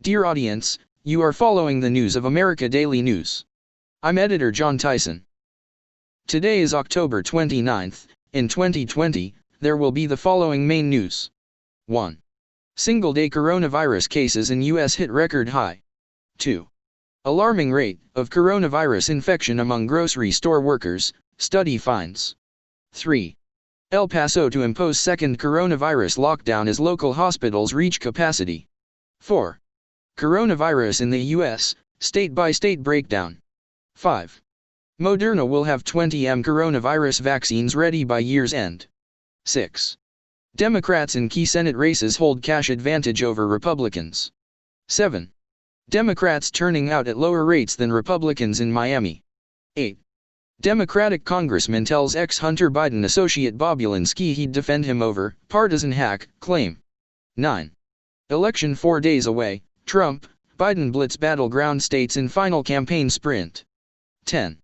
Dear audience, you are following the News of America Daily News. I'm editor John Tyson. Today is October 29th. In 2020, there will be the following main news. 1. Single-day coronavirus cases in U.S. hit record high. 2. Alarming rate of coronavirus infection among grocery store workers, study finds. 3. El Paso to impose second coronavirus lockdown as local hospitals reach capacity. 4. Coronavirus in the U.S., state-by-state breakdown. 5. Moderna will have 20 coronavirus vaccines ready by year's end. 6. Democrats in key Senate races hold cash advantage over Republicans. 7. Democrats turning out at lower rates than Republicans in Miami. 8. Democratic congressman tells ex-Hunter Biden associate Bobulinski he'd defend him over partisan hack claim. 9. Election 4 days away. Trump, Biden blitz battleground states in final campaign sprint. 10.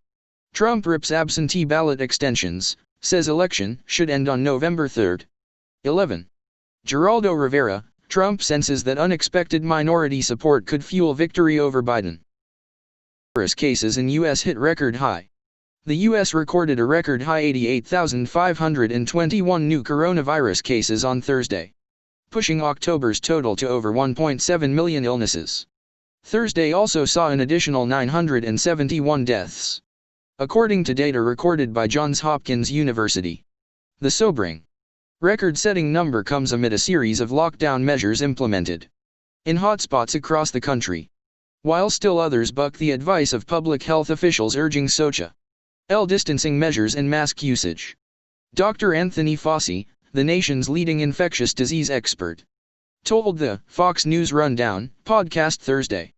Trump rips absentee ballot extensions, says election should end on November 3. 11. Geraldo Rivera, Trump senses that unexpected minority support could fuel victory over Biden. Virus cases in U.S. hit record high. The U.S. recorded a record high 88,521 new coronavirus cases on Thursday, pushing October's total to over 1.7 million illnesses. Thursday also saw an additional 971 deaths, according to data recorded by Johns Hopkins University. The sobering, record-setting number comes amid a series of lockdown measures implemented in hotspots across the country, while still others buck the advice of public health officials urging social distancing measures and mask usage. Dr. Anthony Fauci, the nation's leading infectious disease expert, told the Fox News Rundown podcast Thursday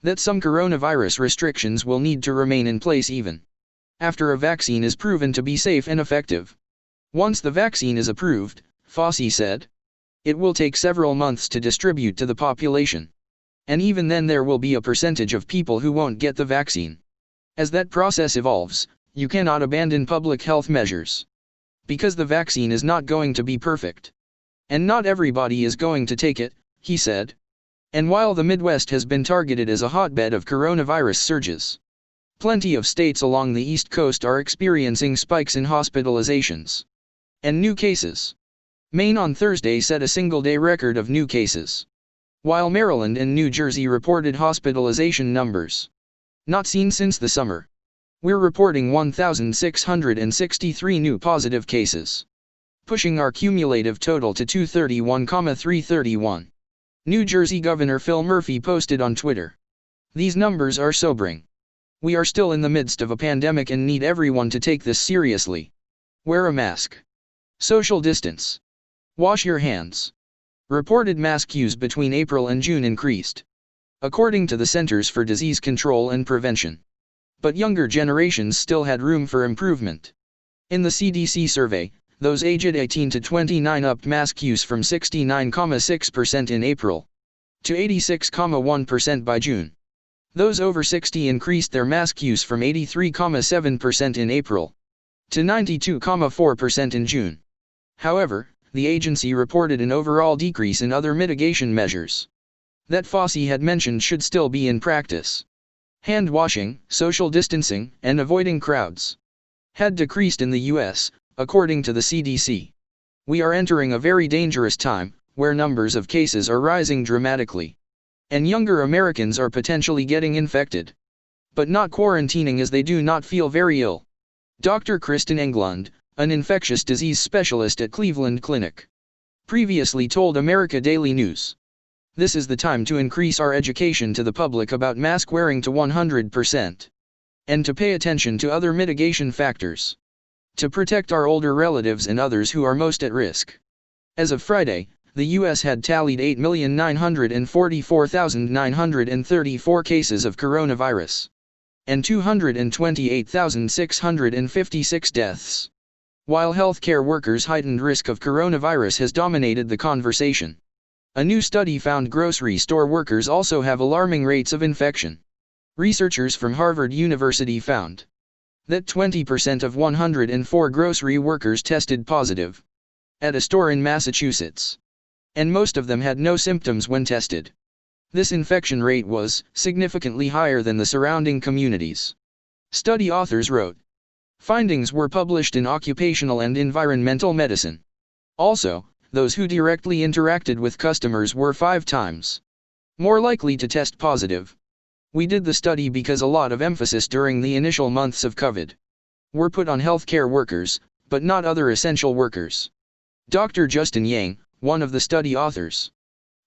that some coronavirus restrictions will need to remain in place even after a vaccine is proven to be safe and effective. Once the vaccine is approved, Fauci said, it will take several months to distribute to the population. And even then there will be a percentage of people who won't get the vaccine. As that process evolves, you cannot abandon public health measures, because the vaccine is not going to be perfect. And not everybody is going to take it, he said. And while the Midwest has been targeted as a hotbed of coronavirus surges, plenty of states along the East Coast are experiencing spikes in hospitalizations and new cases. Maine on Thursday set a single-day record of new cases, while Maryland and New Jersey reported hospitalization numbers not seen since the summer. We're reporting 1,663 new positive cases, pushing our cumulative total to 231,331. New Jersey Governor Phil Murphy posted on Twitter. These numbers are sobering. We are still in the midst of a pandemic and need everyone to take this seriously. Wear a mask. Social distance. Wash your hands. Reported mask use between April and June increased, according to the Centers for Disease Control and Prevention. But younger generations still had room for improvement. In the CDC survey, those aged 18 to 29 upped mask use from 69.6% in April to 86.1% by June. Those over 60 increased their mask use from 83.7% in April to 92.4% in June. However, the agency reported an overall decrease in other mitigation measures that Fauci had mentioned should still be in practice. Hand washing, social distancing, and avoiding crowds had decreased in the U.S., according to the CDC. We are entering a very dangerous time, where numbers of cases are rising dramatically, and younger Americans are potentially getting infected, but not quarantining as they do not feel very ill. Dr. Kristen Englund, an infectious disease specialist at Cleveland Clinic, previously told America Daily News, this is the time to increase our education to the public about mask wearing to 100%, and to pay attention to other mitigation factors, to protect our older relatives and others who are most at risk. As of Friday, the U.S. had tallied 8,944,934 cases of coronavirus, and 228,656 deaths. While healthcare workers' heightened risk of coronavirus has dominated the conversation, a new study found grocery store workers also have alarming rates of infection. Researchers from Harvard University found that 20% of 104 grocery workers tested positive at a store in Massachusetts, and most of them had no symptoms when tested. This infection rate was significantly higher than the surrounding communities. Study authors wrote. Findings were published in Occupational and Environmental Medicine. Also, those who directly interacted with customers were 5 times more likely to test positive. We did the study because a lot of emphasis during the initial months of COVID were put on healthcare workers, but not other essential workers. Dr. Justin Yang, one of the study authors,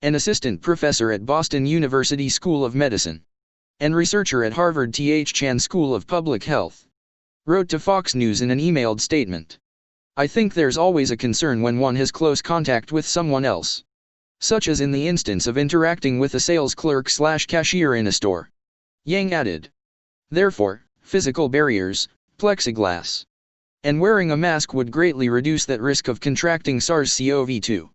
an assistant professor at Boston University School of Medicine, and researcher at Harvard T.H. Chan School of Public Health, wrote to Fox News in an emailed statement. I think there's always a concern when one has close contact with someone else, such as in the instance of interacting with a sales clerk/cashier in a store. Yang added. Therefore, physical barriers, plexiglass, and wearing a mask would greatly reduce that risk of contracting SARS-CoV-2.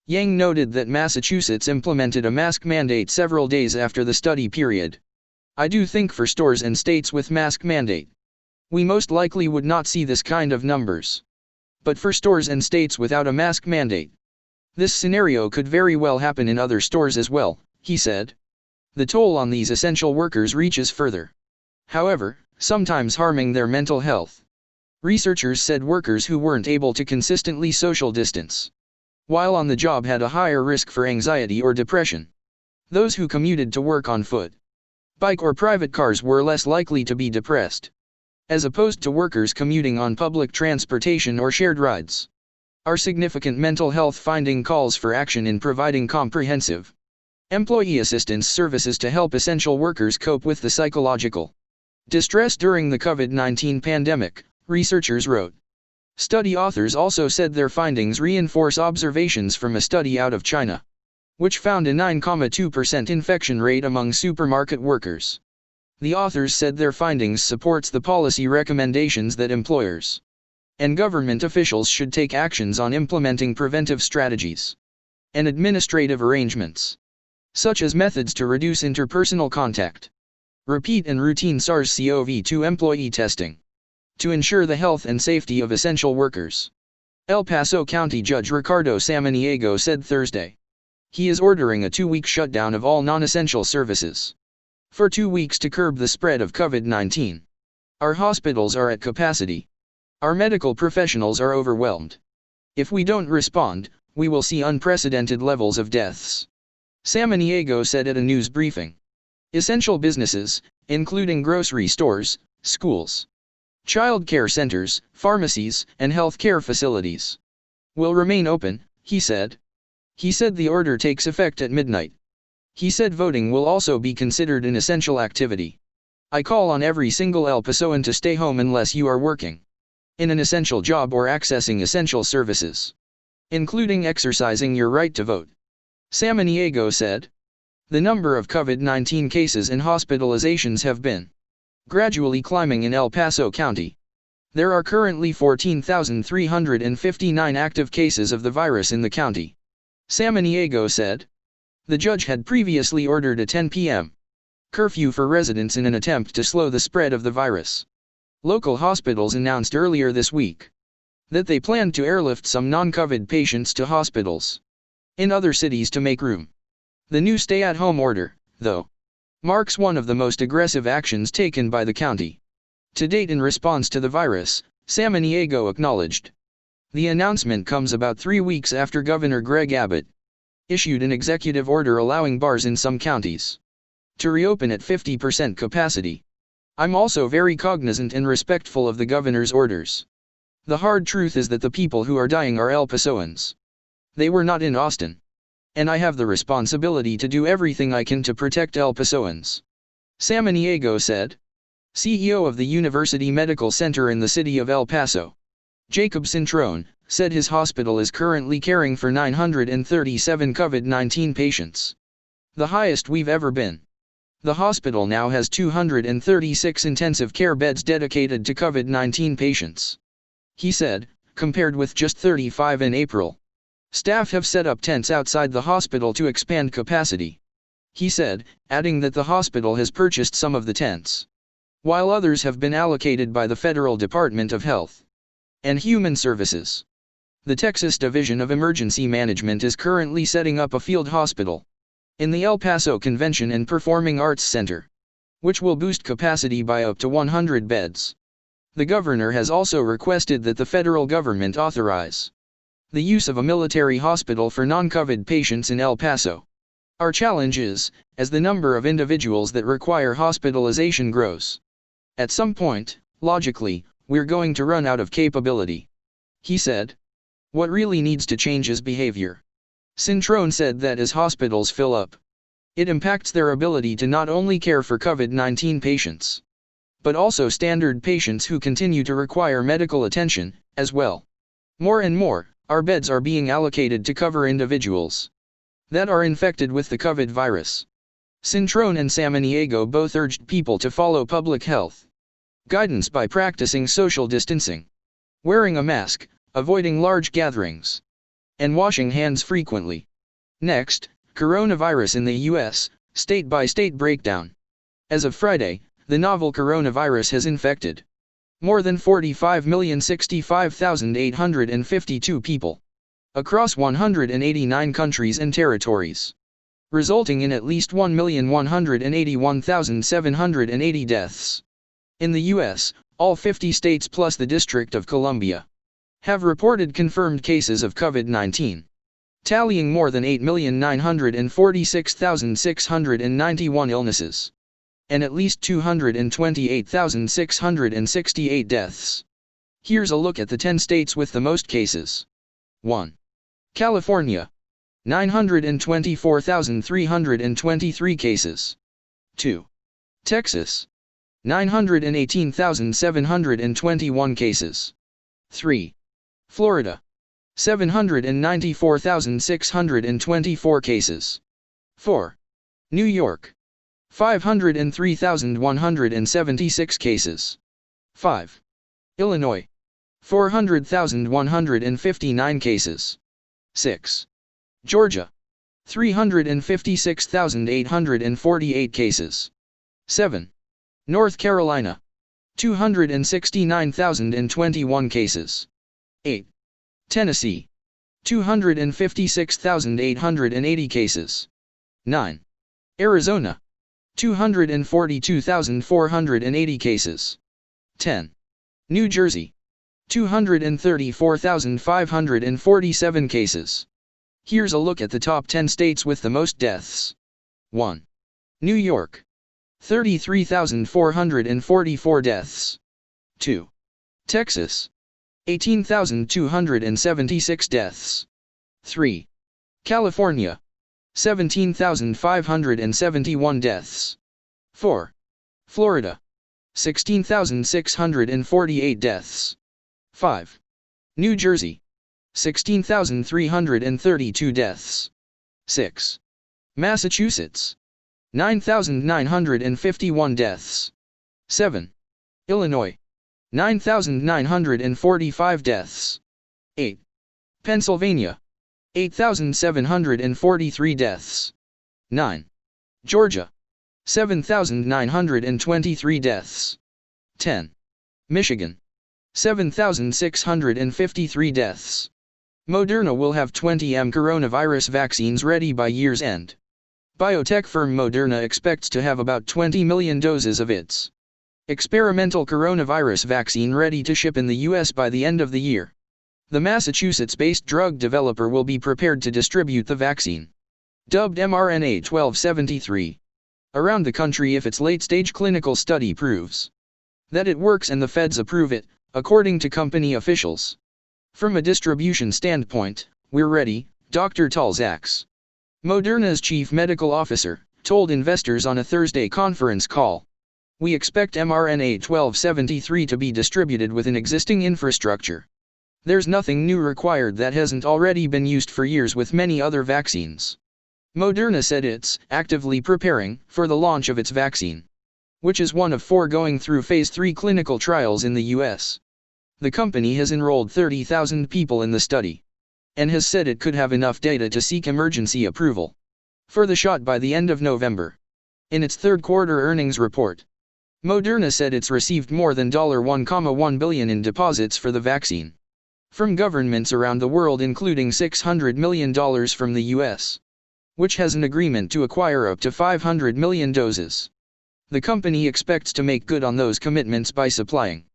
Yang noted that Massachusetts implemented a mask mandate several days after the study period. I do think for stores and states with mask mandate, we most likely would not see this kind of numbers. But for stores and states without a mask mandate, this scenario could very well happen in other stores as well, he said. The toll on these essential workers reaches further, however, sometimes harming their mental health. Researchers said workers who weren't able to consistently social distance while on the job had a higher risk for anxiety or depression. Those who commuted to work on foot, bike or private cars were less likely to be depressed, as opposed to workers commuting on public transportation or shared rides. Our significant mental health finding calls for action in providing comprehensive employee assistance services to help essential workers cope with the psychological distress during the COVID-19 pandemic, researchers wrote. Study authors also said their findings reinforce observations from a study out of China, which found a 9.2% infection rate among supermarket workers. The authors said their findings supports the policy recommendations that employers and government officials should take actions on implementing preventive strategies and administrative arrangements, such as methods to reduce interpersonal contact, repeat and routine SARS-CoV-2 employee testing, to ensure the health and safety of essential workers. El Paso County Judge Ricardo Samaniego said Thursday. He is ordering a 2-week shutdown of all non-essential services for 2 weeks to curb the spread of COVID-19. Our hospitals are at capacity. Our medical professionals are overwhelmed. If we don't respond, we will see unprecedented levels of deaths, Samaniego said at a news briefing. Essential businesses, including grocery stores, schools, child care centers, pharmacies, and health care facilities, will remain open, he said. He said the order takes effect at midnight. He said voting will also be considered an essential activity. I call on every single El Pasoan to stay home unless you are working in an essential job or accessing essential services, including exercising your right to vote, Samaniego said. The number of COVID-19 cases and hospitalizations have been gradually climbing in El Paso County. There are currently 14,359 active cases of the virus in the county, Samaniego said. The judge had previously ordered a 10 p.m. curfew for residents in an attempt to slow the spread of the virus. Local hospitals announced earlier this week that they planned to airlift some non-COVID patients to hospitals in other cities to make room. The new stay-at-home order, though, marks one of the most aggressive actions taken by the county to date in response to the virus, Samaniego acknowledged. The announcement comes about 3 weeks after Governor Greg Abbott issued an executive order allowing bars in some counties to reopen at 50% capacity. I'm also very cognizant and respectful of the governor's orders. The hard truth is that the people who are dying are El Pasoans. They were not in Austin. And I have the responsibility to do everything I can to protect El Pasoans, Samaniego said. CEO of the University Medical Center in the city of El Paso, Jacob Cintrone, said his hospital is currently caring for 937 COVID-19 patients, the highest we've ever been. The hospital now has 236 intensive care beds dedicated to COVID-19 patients, he said, compared with just 35 in April. Staff have set up tents outside the hospital to expand capacity, he said, adding that the hospital has purchased some of the tents, while others have been allocated by the Federal Department of Health and Human Services. The Texas Division of Emergency Management is currently setting up a field hospital in the El Paso Convention and Performing Arts Center, which will boost capacity by up to 100 beds. The governor has also requested that the federal government authorize the use of a military hospital for non-COVID patients in El Paso. Our challenge is, as the number of individuals that require hospitalization grows, at some point, logically, we're going to run out of capability, he said. What really needs to change is behavior. Cintrone said that as hospitals fill up, it impacts their ability to not only care for COVID-19 patients, but also standard patients who continue to require medical attention, as well. More and more, our beds are being allocated to cover individuals that are infected with the COVID virus. Cintrone and Samaniego both urged people to follow public health guidance by practicing social distancing, wearing a mask, avoiding large gatherings, and washing hands frequently. Next, coronavirus in the U.S., state-by-state breakdown. As of Friday, the novel coronavirus has infected more than 45,065,852 people across 189 countries and territories, resulting in at least 1,181,780 deaths. In the U.S., all 50 states plus the District of Columbia have reported confirmed cases of COVID-19, tallying more than 8,946,691 illnesses, and at least 228,668 deaths. Here's a look at the 10 states with the most cases. 1. California, 924,323 cases. 2. Texas, 918,721 cases. 3. Florida, 794,624 cases. 4. New York, 503,176 cases. 5. Illinois, 400,159 cases. 6. Georgia, 356,848 cases. 7. North Carolina, 269,021 cases. 8. Tennessee, 256,880 cases. 9. Arizona, 242,480 cases. 10. New Jersey, 234,547 cases. Here's a look at the top 10 states with the most deaths. 1. New York, 33,444 deaths. 2. Texas, 18,276 deaths. 3. California, 17,571 deaths. 4. Florida, 16,648 deaths. 5. New Jersey, 16,332 deaths. 6. Massachusetts, 9,951 deaths. 7. Illinois, 9,945 deaths. 8. Pennsylvania, 8,743 deaths. 9. Georgia, 7,923 deaths. 10. Michigan, 7,653 deaths. Moderna will have 20 coronavirus vaccines ready by year's end. Biotech firm Moderna expects to have about 20 million doses of its experimental coronavirus vaccine ready to ship in the U.S. by the end of the year. The Massachusetts-based drug developer will be prepared to distribute the vaccine, dubbed mRNA-1273, around the country if its late-stage clinical study proves that it works and the feds approve it, according to company officials. From a distribution standpoint, we're ready, Dr. Talzaks, Moderna's chief medical officer, told investors on a Thursday conference call. We expect mRNA-1273 to be distributed within existing infrastructure. There's nothing new required that hasn't already been used for years with many other vaccines. Moderna said it's actively preparing for the launch of its vaccine, which is one of 4 going through phase 3 clinical trials in the U.S. The company has enrolled 30,000 people in the study, and has said it could have enough data to seek emergency approval for the shot by the end of November. In its third-quarter earnings report, Moderna said it's received more than $1.1 billion in deposits for the vaccine from governments around the world, including $600 million from the U.S. which has an agreement to acquire up to 500 million doses. The company expects to make good on those commitments by supplying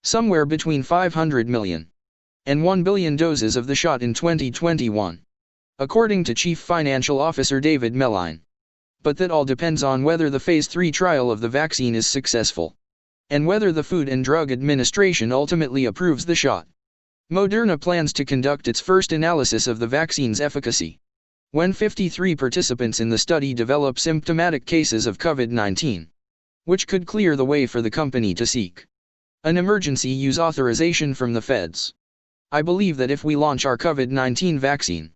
somewhere between 500 million and 1 billion doses of the shot in 2021, according to Chief Financial Officer David Meline. But that all depends on whether the Phase 3 trial of the vaccine is successful, and whether the Food and Drug Administration ultimately approves the shot. Moderna plans to conduct its first analysis of the vaccine's efficacy when 53 participants in the study develop symptomatic cases of Covid-19, which could clear the way for the company to seek an emergency use authorization from the feds. I believe that if we launch our Covid-19 vaccine,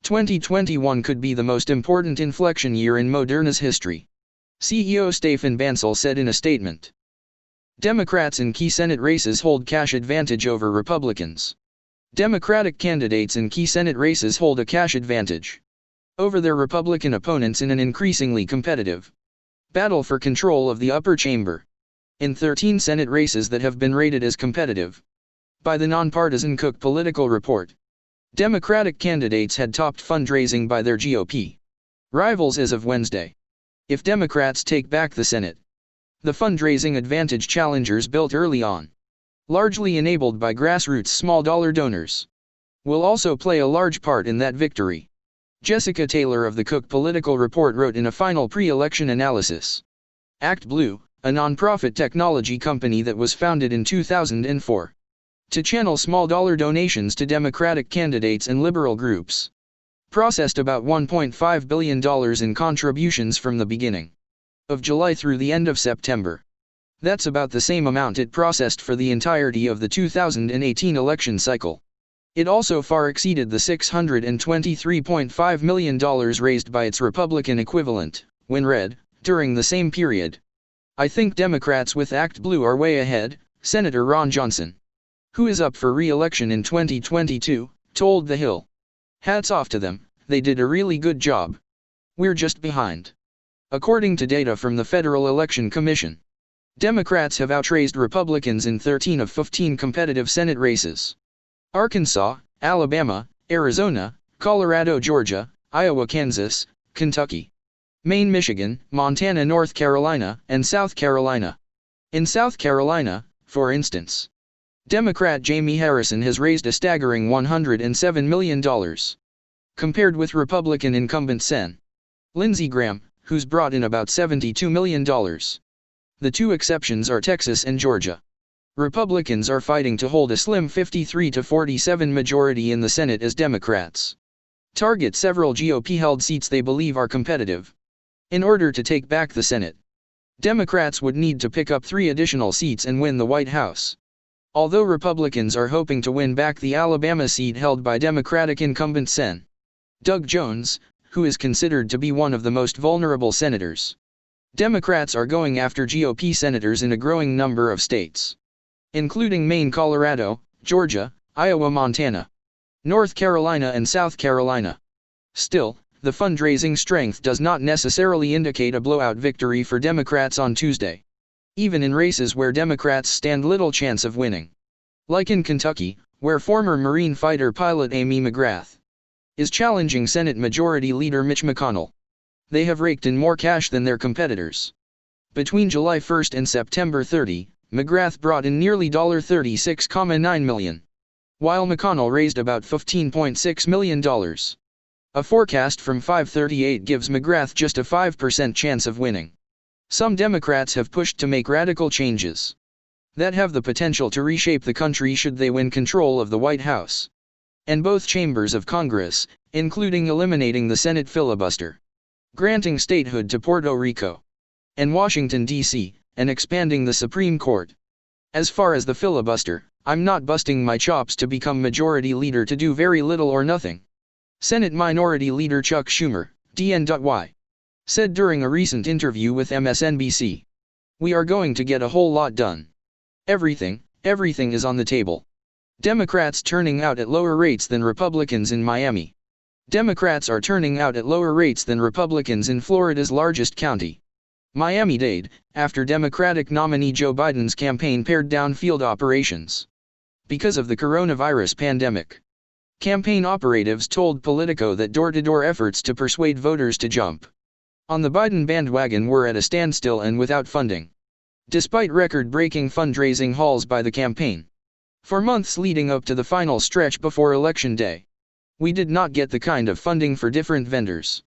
2021 could be the most important inflection year in Moderna's history, CEO Stefan Bancel said in a statement. Democrats in key Senate races hold cash advantage over Republicans. Democratic candidates in key Senate races hold a cash advantage over their Republican opponents in an increasingly competitive battle for control of the upper chamber. In 13 Senate races that have been rated as competitive by the nonpartisan Cook Political Report, Democratic candidates had topped fundraising by their GOP rivals as of Wednesday. If Democrats take back the Senate, the fundraising advantage challengers built early on, largely enabled by grassroots small-dollar donors, will also play a large part in that victory. Jessica Taylor of the Cook Political Report wrote in a final pre-election analysis. ActBlue, a nonprofit technology company that was founded in 2004, to channel small-dollar donations to Democratic candidates and liberal groups, processed about $1.5 billion in contributions from the beginning of July through the end of September. That's about the same amount it processed for the entirety of the 2018 election cycle. It also far exceeded the $623.5 million raised by its Republican equivalent, WinRed, during the same period. I think Democrats with ActBlue are way ahead, Senator Ron Johnson, who is up for re-election in 2022, told The Hill. Hats off to them, they did a really good job. We're just behind. According to data from the Federal Election Commission, Democrats have outraised Republicans in 13 of 15 competitive Senate races. Arkansas, Alabama, Arizona, Colorado, Georgia, Iowa, Kansas, Kentucky, Maine, Michigan, Montana, North Carolina, and South Carolina. In South Carolina, for instance, Democrat Jamie Harrison has raised a staggering $107 million, compared with Republican incumbent Sen. Lindsey Graham, who's brought in about $72 million. The two exceptions are Texas and Georgia. Republicans are fighting to hold a slim 53-47 majority in the Senate as Democrats target several GOP-held seats they believe are competitive. In order to take back the Senate, Democrats would need to pick up 3 additional seats and win the White House. Although Republicans are hoping to win back the Alabama seat held by Democratic incumbent Sen. Doug Jones, who is considered to be one of the most vulnerable senators, Democrats are going after GOP senators in a growing number of states, including Maine, Colorado, Georgia, Iowa, Montana, North Carolina, and South Carolina. Still, the fundraising strength does not necessarily indicate a blowout victory for Democrats on Tuesday, even in races where Democrats stand little chance of winning. Like in Kentucky, where former Marine fighter pilot Amy McGrath is challenging Senate Majority Leader Mitch McConnell. They have raked in more cash than their competitors. Between July 1 and September 30, McGrath brought in nearly $36.9 million, while McConnell raised about $15.6 million. A forecast from 538 gives McGrath just a 5% chance of winning. Some Democrats have pushed to make radical changes that have the potential to reshape the country should they win control of the White House and both chambers of Congress, including eliminating the Senate filibuster, granting statehood to Puerto Rico and Washington, D.C., and expanding the Supreme Court. As far as the filibuster, I'm not busting my chops to become majority leader to do very little or nothing, Senate Minority Leader Chuck Schumer, DNY, said during a recent interview with MSNBC. We are going to get a whole lot done. Everything is on the table. Democrats turning out at lower rates than Republicans in Miami. Democrats are turning out at lower rates than Republicans in Florida's largest county, Miami-Dade, after Democratic nominee Joe Biden's campaign pared down field operations because of the coronavirus pandemic. Campaign operatives told Politico that door-to-door efforts to persuade voters to jump on the Biden bandwagon were at a standstill and without funding, despite record-breaking fundraising hauls by the campaign. For months leading up to the final stretch before Election Day, we did not get the kind of funding for different vendors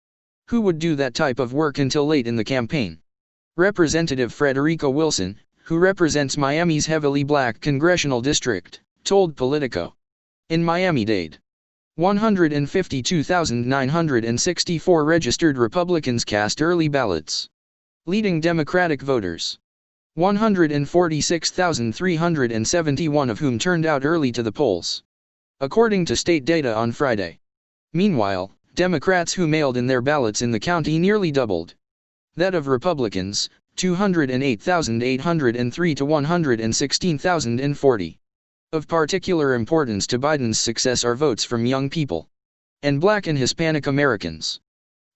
who would do that type of work until late in the campaign. Representative Frederica Wilson, who represents Miami's heavily black congressional district, told Politico. In Miami-Dade, 152,964 registered Republicans cast early ballots, leading Democratic voters, 146,371 of whom turned out early to the polls, according to state data on Friday. Meanwhile, Democrats who mailed in their ballots in the county nearly doubled that of Republicans, 208,803 to 116,040. Of particular importance to Biden's success are votes from young people and Black and Hispanic Americans.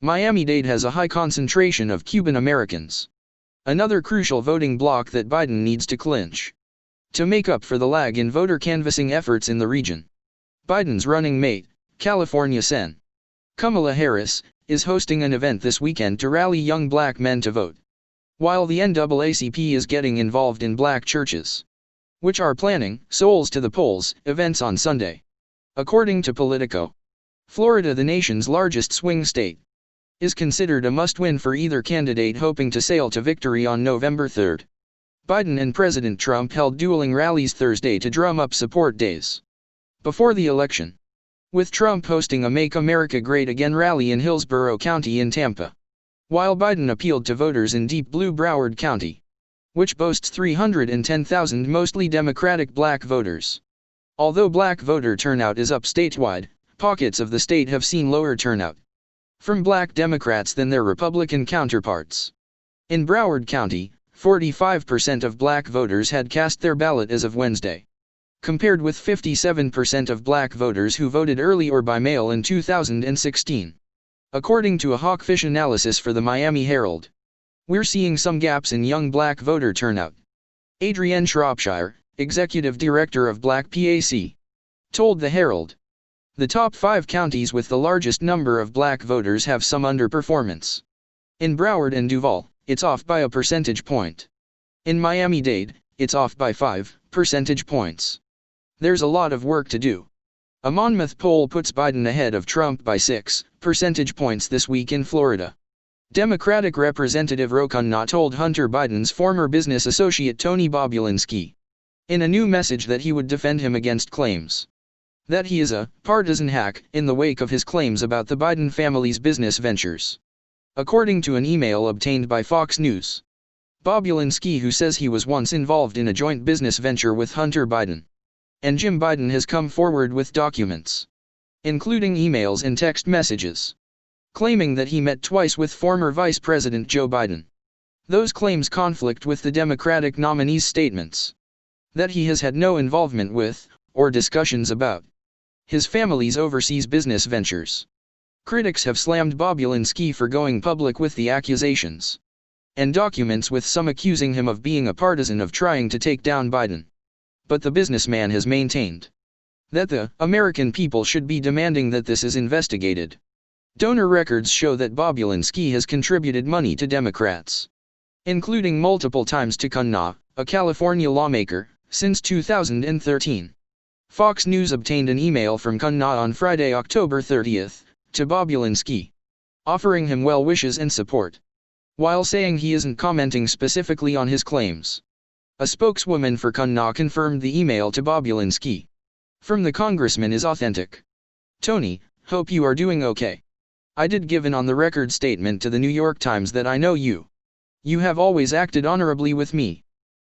Miami-Dade has a high concentration of Cuban Americans, another crucial voting bloc that Biden needs to clinch to make up for the lag in voter canvassing efforts in the region. Biden's running mate, California Sen. Kamala Harris, is hosting an event this weekend to rally young Black men to vote, while the NAACP is getting involved in Black churches, which are planning Souls to the Polls events on Sunday. According to Politico, Florida, the nation's largest swing state, is considered a must-win for either candidate hoping to sail to victory on November 3. Biden and President Trump held dueling rallies Thursday to drum up support days before the election, with Trump hosting a Make America Great Again rally in Hillsborough County in Tampa, while Biden appealed to voters in deep blue Broward County, which boasts 310,000 mostly Democratic Black voters. Although Black voter turnout is up statewide, pockets of the state have seen lower turnout from Black Democrats than their Republican counterparts. In Broward County, 45% of Black voters had cast their ballot as of Wednesday, compared with 57% of Black voters who voted early or by mail in 2016. According to a Hawkfish analysis for the Miami Herald, we're seeing some gaps in young Black voter turnout. Adrienne Shropshire, executive director of Black PAC, told the Herald. The top 5 counties with the largest number of Black voters have some underperformance. In Broward and Duval, it's off by a percentage point. In Miami-Dade, it's off by 5 percentage points. There's a lot of work to do. A Monmouth poll puts Biden ahead of Trump by 6 percentage points this week in Florida. Democratic Representative Ro Khanna told Hunter Biden's former business associate Tony Bobulinski in a new message that he would defend him against claims that he is a partisan hack in the wake of his claims about the Biden family's business ventures. According to an email obtained by Fox News, Bobulinski, who says he was once involved in a joint business venture with Hunter Biden and Jim Biden, has come forward with documents, including emails and text messages, claiming that he met twice with former Vice President Joe Biden. Those claims conflict with the Democratic nominee's statements that he has had no involvement with, or discussions about, his family's overseas business ventures. Critics have slammed Bobulinski for going public with the accusations and documents, with some accusing him of being a partisan of trying to take down Biden. But the businessman has maintained that the American people should be demanding that this is investigated. Donor records show that Bobulinski has contributed money to Democrats, including multiple times to Khanna, a California lawmaker, since 2013. Fox News obtained an email from Khanna on Friday, October 30, to Bobulinski, offering him well wishes and support, while saying he isn't commenting specifically on his claims. A spokeswoman for Khanna confirmed the email to Bobulinski from the congressman is authentic. Tony, hope you are doing okay. I did give an on-the-record statement to the New York Times that I know you. You have always acted honorably with me,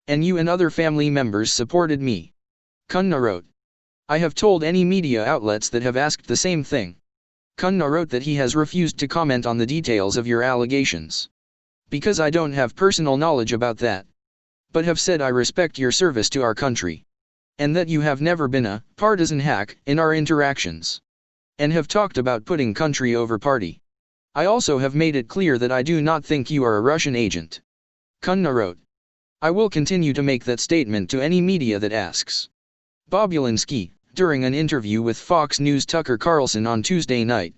and you and other family members supported me. Khanna wrote. I have told any media outlets that have asked the same thing. Khanna wrote that he has refused to comment on the details of your allegations, because I don't have personal knowledge about that, but have said I respect your service to our country, and that you have never been a partisan hack in our interactions, and have talked about putting country over party. I also have made it clear that I do not think you are a Russian agent. Khanna wrote. I will continue to make that statement to any media that asks. Bobulinski, during an interview with Fox News' Tucker Carlson on Tuesday night,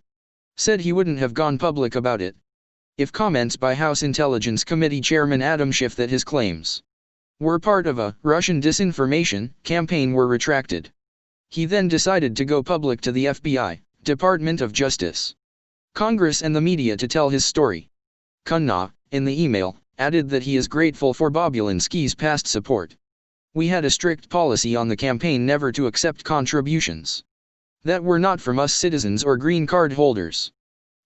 said he wouldn't have gone public about it if comments by House Intelligence Committee Chairman Adam Schiff that his claims were part of a Russian disinformation campaign were retracted. He then decided to go public to the FBI, Department of Justice, Congress and the media to tell his story. Kunna, in the email, added that he is grateful for Bobulinski's past support. We had a strict policy on the campaign never to accept contributions that were not from us citizens or green card holders,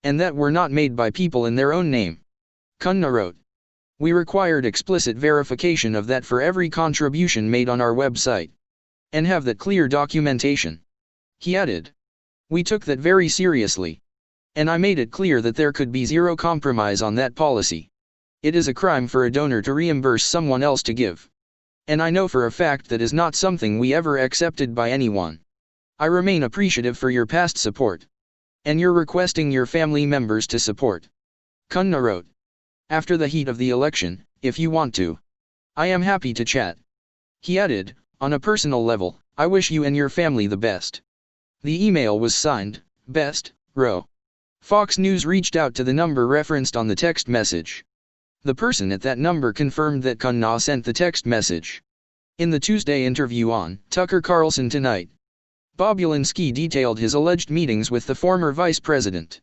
and that were not made by people in their own name. Kunna wrote. We required explicit verification of that for every contribution made on our website, and have that clear documentation. He added. We took that very seriously, and I made it clear that there could be zero compromise on that policy. It is a crime for a donor to reimburse someone else to give. And I know for a fact that is not something we ever accepted by anyone. I remain appreciative for your past support, and you're requesting your family members to support. Kunna wrote. After the heat of the election, if you want to, I am happy to chat. He added, on a personal level, I wish you and your family the best. The email was signed, Best, Ro. Fox News reached out to the number referenced on the text message. The person at that number confirmed that Kunna sent the text message. In the Tuesday interview on Tucker Carlson Tonight, Bobulinski detailed his alleged meetings with the former vice president,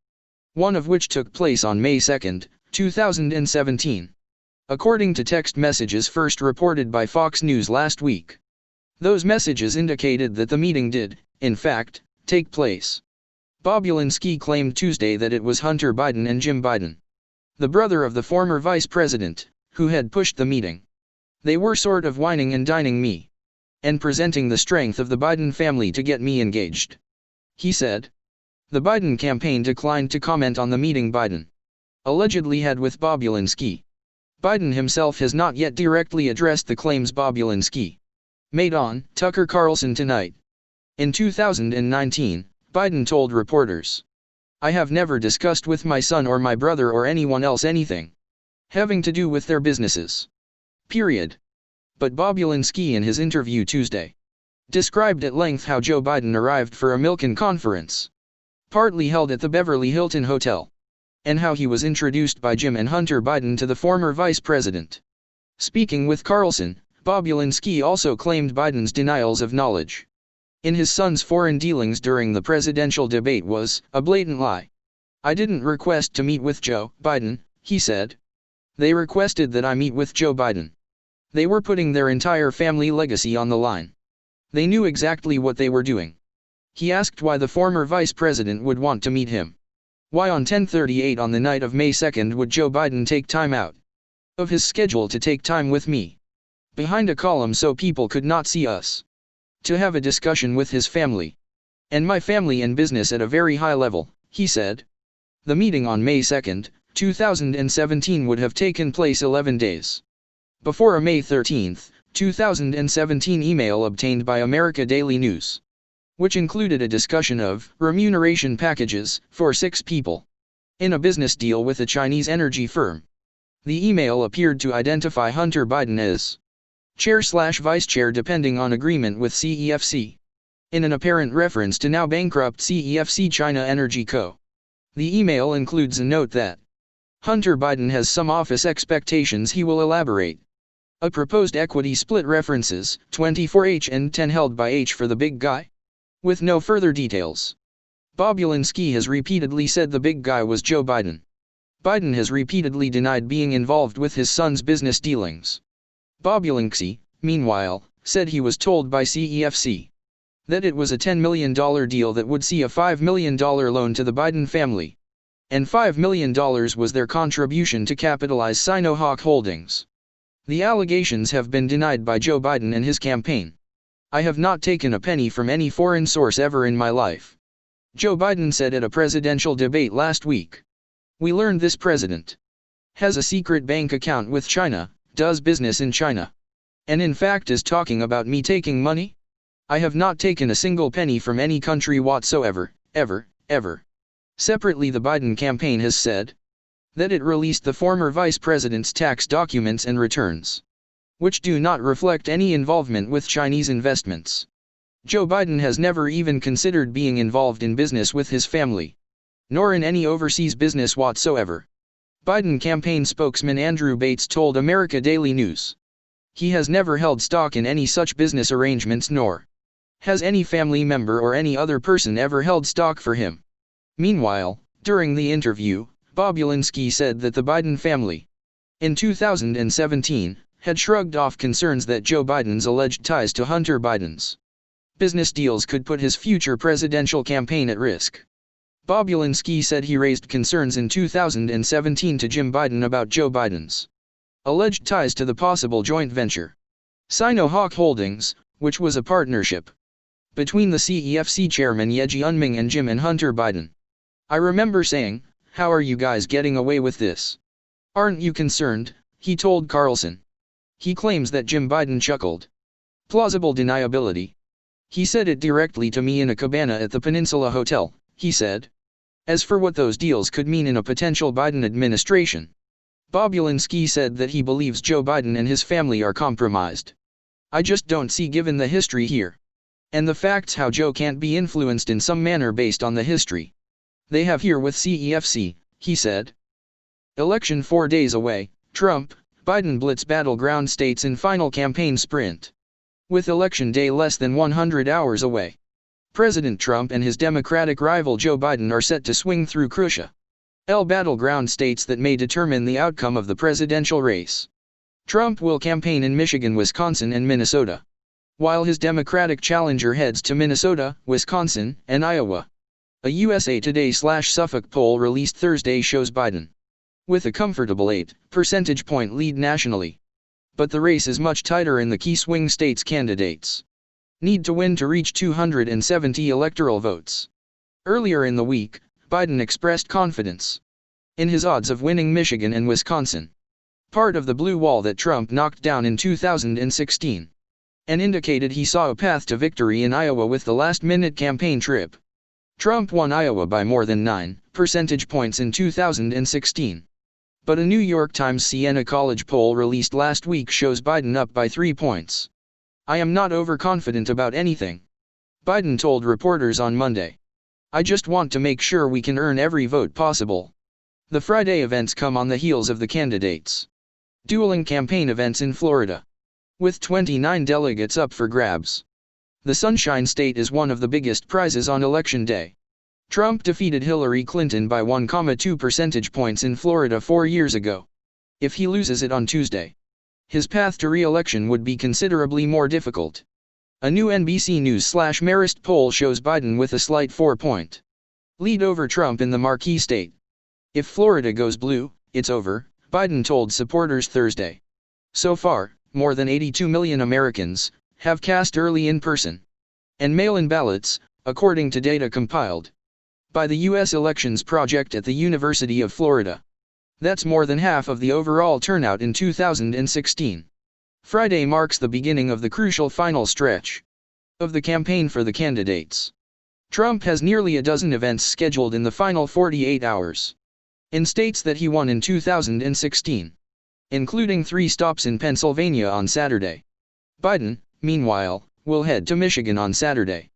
one of which took place on May 2, 2017. According to text messages first reported by Fox News last week, those messages indicated that the meeting did, in fact, take place. Bobulinski claimed Tuesday that it was Hunter Biden and Jim Biden, the brother of the former vice president, who had pushed the meeting. They were sort of whining and dining me, and presenting the strength of the Biden family to get me engaged, he said. The Biden campaign declined to comment on the meeting Biden allegedly had with Bobulinski. Biden himself has not yet directly addressed the claims Bobulinski made on Tucker Carlson Tonight. In 2019, Biden told reporters, I have never discussed with my son or my brother or anyone else anything having to do with their businesses. Period. But Bobulinski in his interview Tuesday described at length how Joe Biden arrived for a Milken conference, partly held at the Beverly Hilton Hotel, and how he was introduced by Jim and Hunter Biden to the former vice president. Speaking with Carlson, Bobulinski also claimed Biden's denials of knowledge in his son's foreign dealings during the presidential debate was a blatant lie. I didn't request to meet with Joe Biden, he said. They requested that I meet with Joe Biden. They were putting their entire family legacy on the line. They knew exactly what they were doing. He asked why the former vice president would want to meet him. Why on 10:38 on the night of May 2 would Joe Biden take time out of his schedule to take time with me behind a column so people could not see us, to have a discussion with his family and my family and business at a very high level, he said. The meeting on May 2, 2017 would have taken place 11 days before a May 13, 2017 email obtained by America Daily News, which included a discussion of remuneration packages for 6 people in a business deal with a Chinese energy firm. The email appeared to identify Hunter Biden as chair/vice chair depending on agreement with CEFC, in an apparent reference to now bankrupt CEFC China Energy Co. The email includes a note that Hunter Biden has some office expectations he will elaborate. A proposed equity split references 24H and 10 held by H for the big guy, with no further details. Bobulinski has repeatedly said the big guy was Joe Biden. Biden has repeatedly denied being involved with his son's business dealings. Bobulinski, meanwhile, said he was told by CEFC that it was a $10 million deal that would see a $5 million loan to the Biden family, and $5 million was their contribution to capitalize Sinohawk Holdings. The allegations have been denied by Joe Biden and his campaign. I have not taken a penny from any foreign source ever in my life, Joe Biden said at a presidential debate last week. We learned this president has a secret bank account with China, does business in China, and in fact is talking about me taking money? I have not taken a single penny from any country whatsoever, ever. Separately, the Biden campaign has said that it released the former vice president's tax documents and returns, which do not reflect any involvement with Chinese investments. Joe Biden has never even considered being involved in business with his family, nor in any overseas business whatsoever. Biden campaign spokesman Andrew Bates told America Daily News. He has never held stock in any such business arrangements, nor has any family member or any other person ever held stock for him. Meanwhile, during the interview, Bobulinski said that the Biden family, in 2017, had shrugged off concerns that Joe Biden's alleged ties to Hunter Biden's business deals could put his future presidential campaign at risk. Bobulinski said he raised concerns in 2017 to Jim Biden about Joe Biden's alleged ties to the possible joint venture, Sino-Hawk Holdings, which was a partnership between the CEFC chairman Ye Jianming and Jim and Hunter Biden. I remember saying, "How are you guys getting away with this? Aren't you concerned?" he told Carlson. He claims that Jim Biden chuckled. Plausible deniability. He said it directly to me in a cabana at the Peninsula Hotel, he said. As for what those deals could mean in a potential Biden administration, Bobulinski said that he believes Joe Biden and his family are compromised. I just don't see, given the history here and the facts, how Joe can't be influenced in some manner based on the history they have here with CEFC, he said. Election 4 days away, Trump, Biden blitz battleground states in final campaign sprint. With election day less than 100 hours away, President Trump and his Democratic rival Joe Biden are set to swing through crucial battleground states that may determine the outcome of the presidential race. Trump will campaign in Michigan, Wisconsin, and Minnesota, while his Democratic challenger heads to Minnesota, Wisconsin, and Iowa. A USA Today/Suffolk poll released Thursday shows Biden with a comfortable 8 percentage point lead nationally. But the race is much tighter in the key swing states. Candidates need to win to reach 270 electoral votes. Earlier in the week, Biden expressed confidence in his odds of winning Michigan and Wisconsin, part of the blue wall that Trump knocked down in 2016, and indicated he saw a path to victory in Iowa with the last-minute campaign trip. Trump won Iowa by more than 9 percentage points in 2016. But a New York Times Siena College poll released last week shows Biden up by 3 points. I am not overconfident about anything, Biden told reporters on Monday. I just want to make sure we can earn every vote possible. The Friday events come on the heels of the candidates' dueling campaign events in Florida, with 29 delegates up for grabs. The Sunshine State is one of the biggest prizes on Election Day. Trump defeated Hillary Clinton by 1.2 percentage points in Florida 4 years ago. If he loses it on Tuesday, his path to re-election would be considerably more difficult. A new NBC News/Marist poll shows Biden with a slight 4-point lead over Trump in the marquee state. If Florida goes blue, it's over, Biden told supporters Thursday. So far, more than 82 million Americans have cast early in-person and mail-in ballots, according to data compiled by the U.S. Elections Project at the University of Florida. That's more than half of the overall turnout in 2016. Friday marks the beginning of the crucial final stretch of the campaign for the candidates. Trump has nearly a dozen events scheduled in the final 48 hours in states that he won in 2016, including 3 stops in Pennsylvania on Saturday. Biden, meanwhile, will head to Michigan on Saturday,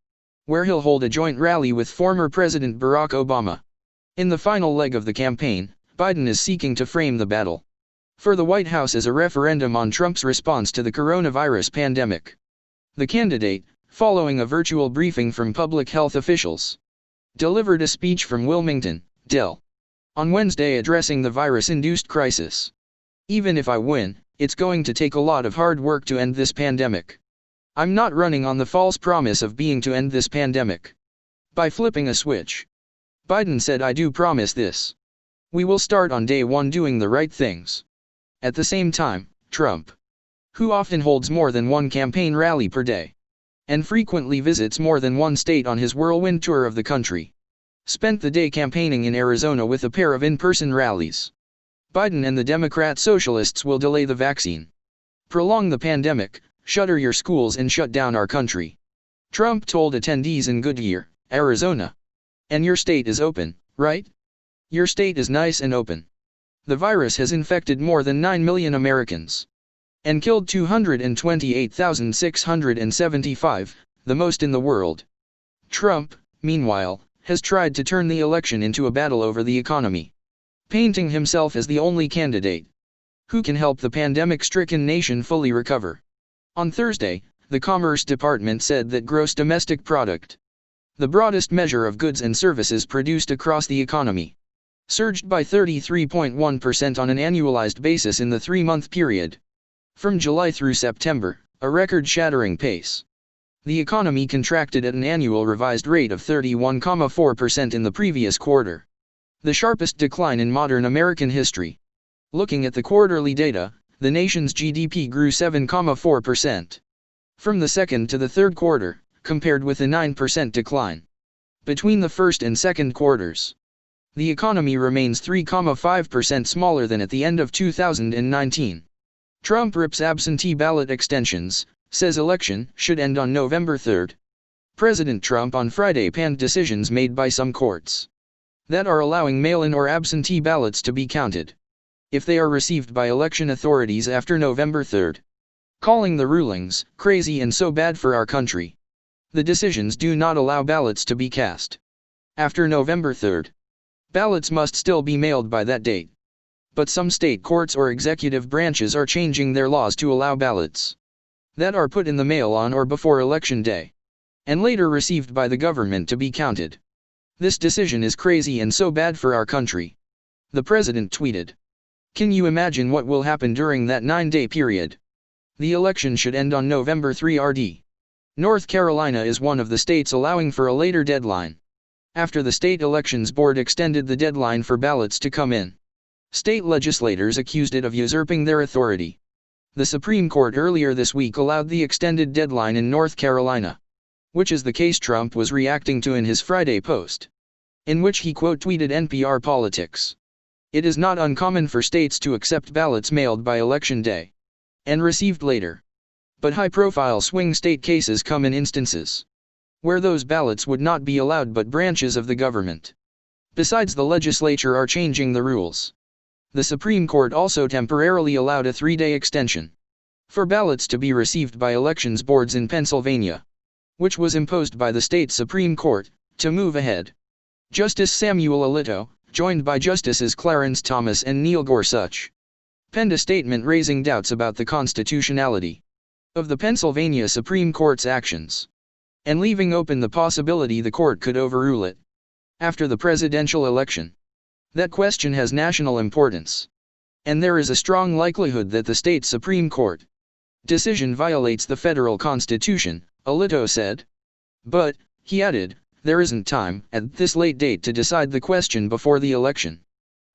where he'll hold a joint rally with former President Barack Obama. In the final leg of the campaign, Biden is seeking to frame the battle for the White House as a referendum on Trump's response to the coronavirus pandemic. The candidate, following a virtual briefing from public health officials, delivered a speech from Wilmington, Del. on Wednesday addressing the virus-induced crisis. Even if I win, it's going to take a lot of hard work to end this pandemic. I'm not running on the false promise of being to end this pandemic by flipping a switch. Biden said, I do promise this. We will start on day 1 doing the right things. At the same time, Trump, who often holds more than one campaign rally per day, and frequently visits more than one state on his whirlwind tour of the country, spent the day campaigning in Arizona with a pair of in-person rallies. Biden and the Democrat Socialists will delay the vaccine, prolong the pandemic, shutter your schools and shut down our country, Trump told attendees in Goodyear, Arizona. And your state is open, right? Your state is nice and open. The virus has infected more than 9 million Americans and killed 228,675, the most in the world. Trump, meanwhile, has tried to turn the election into a battle over the economy, painting himself as the only candidate who can help the pandemic-stricken nation fully recover. On Thursday, the Commerce Department said that gross domestic product, the broadest measure of goods and services produced across the economy, surged by 33.1% on an annualized basis in the three-month period. From July through September, a record-shattering pace. The economy contracted at an annual revised rate of 31.4% in the previous quarter, the sharpest decline in modern American history. Looking at the quarterly data, the nation's GDP grew 7.4% from the second to the third quarter, compared with a 9% decline between the first and second quarters. The economy remains 3.5% smaller than at the end of 2019. Trump rips absentee ballot extensions, says election should end on November 3. President Trump on Friday panned decisions made by some courts that are allowing mail-in or absentee ballots to be counted if they are received by election authorities after November 3, calling the rulings crazy and so bad for our country. The decisions do not allow ballots to be cast after November 3. Ballots must still be mailed by that date. But some state courts or executive branches are changing their laws to allow ballots that are put in the mail on or before Election Day, and later received by the government to be counted. This decision is crazy and so bad for our country, the president tweeted. Can you imagine what will happen during that 9-day period? The election should end on November 3 RD. North Carolina is one of the states allowing for a later deadline, after the state elections board extended the deadline for ballots to come in. State legislators accused it of usurping their authority. The Supreme Court earlier this week allowed the extended deadline in North Carolina, which is the case Trump was reacting to in his Friday post, in which he quote-tweeted NPR Politics. It is not uncommon for states to accept ballots mailed by Election Day and received later. But high-profile swing state cases come in instances where those ballots would not be allowed, but branches of the government, besides the legislature, are changing the rules. The Supreme Court also temporarily allowed a 3-day extension for ballots to be received by elections boards in Pennsylvania, which was imposed by the state Supreme Court, to move ahead. Justice Samuel Alito, joined by Justices Clarence Thomas and Neil Gorsuch, penned a statement raising doubts about the constitutionality of the Pennsylvania Supreme Court's actions, and leaving open the possibility the court could overrule it after the presidential election. That question has national importance, and there is a strong likelihood that the state Supreme Court decision violates the federal Constitution, Alito said. But, he added, there isn't time, at this late date, to decide the question before the election.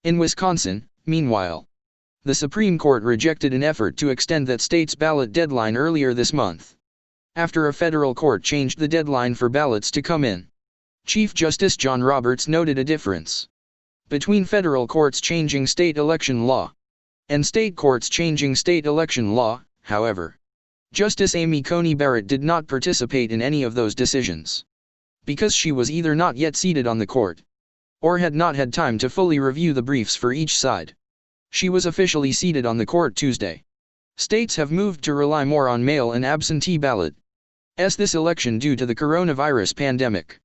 In Wisconsin, meanwhile, the Supreme Court rejected an effort to extend that state's ballot deadline earlier this month, after a federal court changed the deadline for ballots to come in. Chief Justice John Roberts noted a difference between federal courts changing state election law and state courts changing state election law. However, Justice Amy Coney Barrett did not participate in any of those decisions, because she was either not yet seated on the court, or had not had time to fully review the briefs for each side. She was officially seated on the court Tuesday. States have moved to rely more on mail and absentee ballots this election due to the coronavirus pandemic.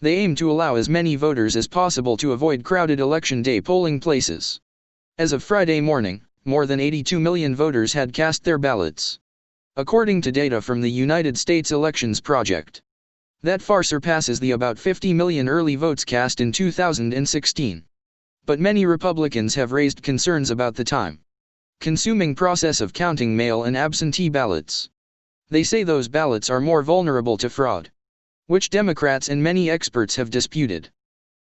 They aim to allow as many voters as possible to avoid crowded Election Day polling places. As of Friday morning, more than 82 million voters had cast their ballots, according to data from the United States Elections Project. That far surpasses the about 50 million early votes cast in 2016. But many Republicans have raised concerns about the time-consuming process of counting mail and absentee ballots. They say those ballots are more vulnerable to fraud, which Democrats and many experts have disputed.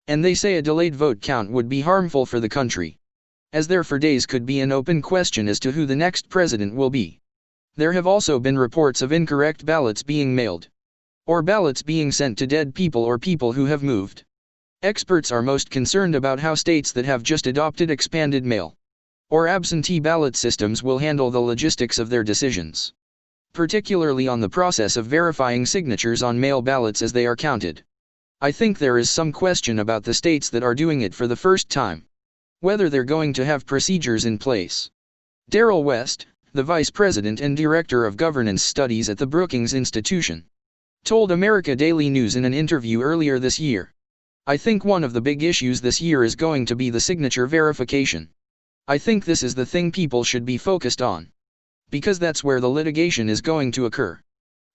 And they say a delayed vote count would be harmful for the country, as there for days could be an open question as to who the next president will be. There have also been reports of incorrect ballots being mailed, or ballots being sent to dead people or people who have moved. Experts are most concerned about how states that have just adopted expanded mail or absentee ballot systems will handle the logistics of their decisions, particularly on the process of verifying signatures on mail ballots as they are counted. I think there is some question about the states that are doing it for the first time, whether they're going to have procedures in place. Darrell West, the vice president and director of governance studies at the Brookings Institution, told America Daily News in an interview earlier this year. I think one of the big issues this year is going to be the signature verification. I think this is the thing people should be focused on. Because that's where the litigation is going to occur.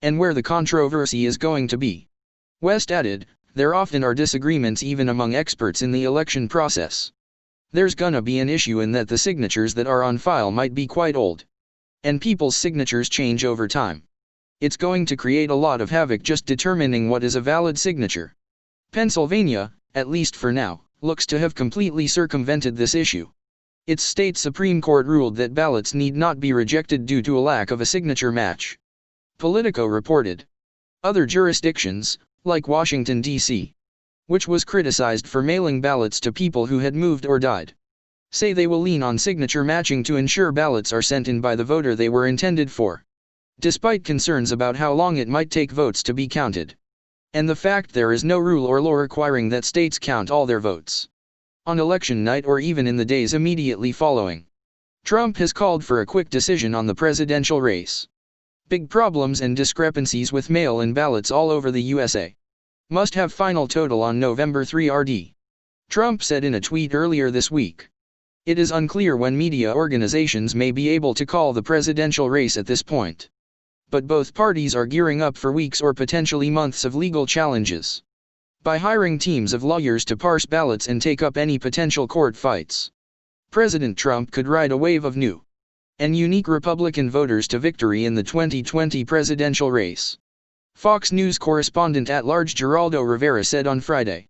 And where the controversy is going to be. West added, there often are disagreements even among experts in the election process. There's gonna be an issue in that the signatures that are on file might be quite old. And people's signatures change over time. It's going to create a lot of havoc just determining what is a valid signature. Pennsylvania, at least for now, looks to have completely circumvented this issue. Its state Supreme Court ruled that ballots need not be rejected due to a lack of a signature match. Politico reported. Other jurisdictions, like Washington, D.C., which was criticized for mailing ballots to people who had moved or died, say they will lean on signature matching to ensure ballots are sent in by the voter they were intended for. Despite concerns about how long it might take votes to be counted. And the fact there is no rule or law requiring that states count all their votes on election night or even in the days immediately following. Trump has called for a quick decision on the presidential race. Big problems and discrepancies with mail-in ballots all over the USA. Must have final total on November 3 RD. Trump said in a tweet earlier this week. It is unclear when media organizations may be able to call the presidential race at this point. But both parties are gearing up for weeks or potentially months of legal challenges. By hiring teams of lawyers to parse ballots and take up any potential court fights. President Trump could ride a wave of new and unique Republican voters to victory in the 2020 presidential race. Fox News correspondent-at-large Geraldo Rivera said on Friday.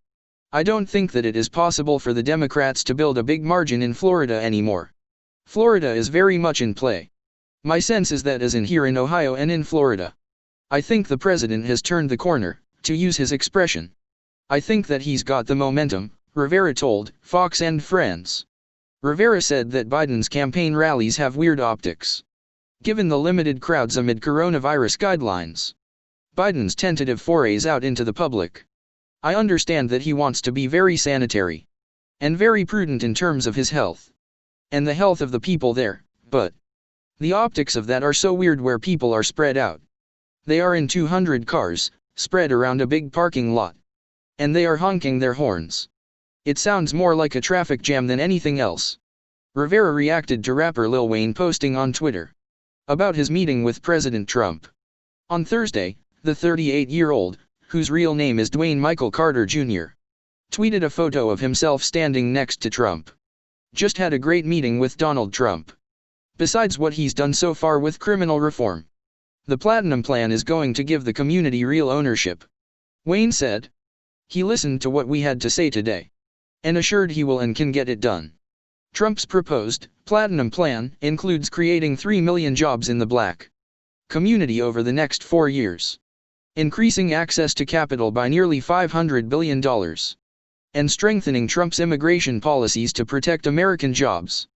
I don't think that it is possible for the Democrats to build a big margin in Florida anymore. Florida is very much in play. My sense is that as in here in Ohio and in Florida. I think the president has turned the corner, to use his expression. I think that he's got the momentum, Rivera told Fox and Friends. Rivera said that Biden's campaign rallies have weird optics. Given the limited crowds amid coronavirus guidelines. Biden's tentative forays out into the public. I understand that he wants to be very sanitary. And very prudent in terms of his health. And the health of the people there, but the optics of that are so weird where people are spread out. They are in 200 cars, spread around a big parking lot. And they are honking their horns. It sounds more like a traffic jam than anything else. Rivera reacted to rapper Lil Wayne posting on Twitter about his meeting with President Trump. On Thursday, the 38-year-old, whose real name is Dwayne Michael Carter Jr., tweeted a photo of himself standing next to Trump. Just had a great meeting with Donald Trump. Besides what he's done so far with criminal reform. The Platinum Plan is going to give the community real ownership. Wayne said. He listened to what we had to say today. And assured he will and can get it done. Trump's proposed Platinum Plan includes creating 3 million jobs in the black community over the next 4 years. Increasing access to capital by nearly $500 billion. And strengthening Trump's immigration policies to protect American jobs.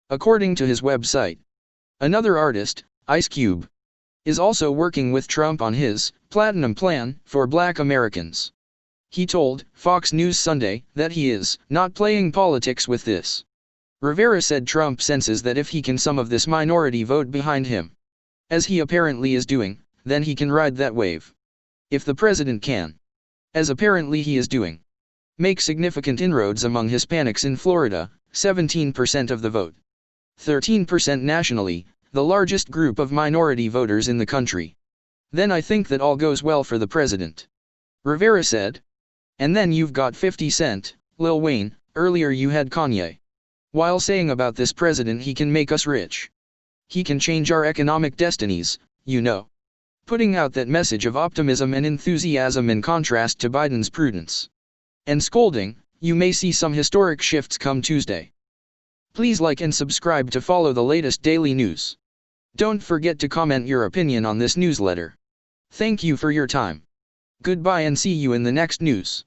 According to his website. Another artist, Ice Cube, is also working with Trump on his Platinum Plan for Black Americans. He told Fox News Sunday that he is not playing politics with this. Rivera said Trump senses that if he can some of this minority vote behind him, as he apparently is doing, then he can ride that wave. If the president can, as apparently he is doing, make significant inroads among Hispanics in Florida, 17% of the vote, 13% nationally, the largest group of minority voters in the country, then I think that all goes well for the president. Rivera said. And then you've got 50 Cent, Lil Wayne, earlier you had Kanye. While saying about this president he can make us rich. He can change our economic destinies, you know. Putting out that message of optimism and enthusiasm in contrast to Biden's prudence. And scolding, you may see some historic shifts come Tuesday. Please like and subscribe to follow the latest daily news. Don't forget to comment your opinion on this newsletter. Thank you for your time. Goodbye and see you in the next news.